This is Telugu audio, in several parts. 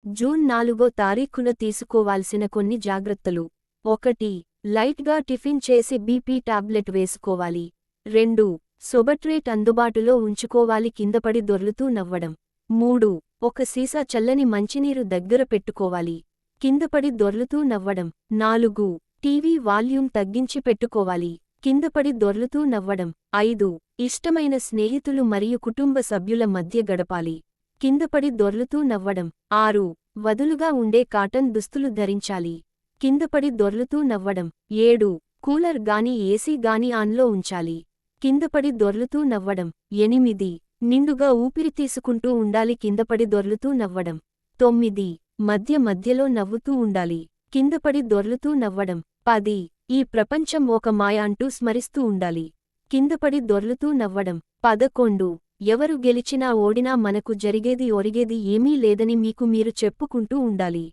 జూన్ 4వ తారీఖున తీసుకోవాల్సిన కొన్ని జాగ్రత్తలు. 1. లైట్గా టిఫిన్ చేసి బీపీ టాబ్లెట్ వేసుకోవాలి. 2. సోబట్రేట్ అందుబాటులో ఉంచుకోవాలి, కిందపడి దొర్లుతూ నవ్వడం. 3. ఒక సీసా చల్లని మంచినీరు దగ్గర పెట్టుకోవాలి, కిందపడి దొర్లుతూ నవ్వడం. 4. టీవీ వాల్యూమ్ తగ్గించి పెట్టుకోవాలి, కిందపడి దొర్లుతూ నవ్వడం. 5. ఇష్టమైన స్నేహితులు మరియు కుటుంబ సభ్యుల మధ్య గడపాలి, కిందపడి దొర్లుతూ నవ్వడం. 6. వదులుగా ఉండే కాటన్ దుస్తులు ధరించాలి, కిందపడి దొర్లుతూ నవ్వడం. 7. కూలర్ గాని ఏసీ గాని ఆన్లో ఉంచాలి, కిందపడి దొర్లుతూ నవ్వడం. 8. నిండుగా ఊపిరి తీసుకుంటూ ఉండాలి, కిందపడి దొర్లుతూ నవ్వడం. 9. మధ్య మధ్యలో నవ్వుతూ ఉండాలి, కిందపడి దొర్లుతూ నవ్వడం. 10. ఈ ప్రపంచం ఒక మాయ అంటూ స్మరిస్తూ ఉండాలి, కిందపడి దొర్లుతూ నవ్వడం. 11. ఎవరు గెలిచినా ఓడినా మనకు ఒరిగేది ఏమీ లేదని మీకు మీరు చెప్పుకుంటూ ఉండాలి.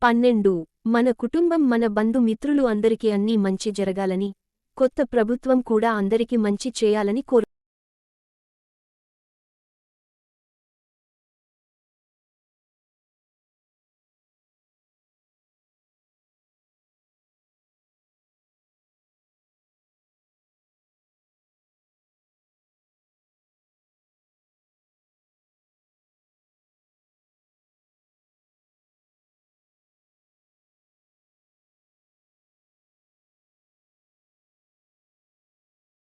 12. మన కుటుంబం, మన బంధుమిత్రులు అందరికీ అన్నీ మంచి జరగాలని, కొత్త ప్రభుత్వం కూడా అందరికి మంచి చేయాలని కోరు.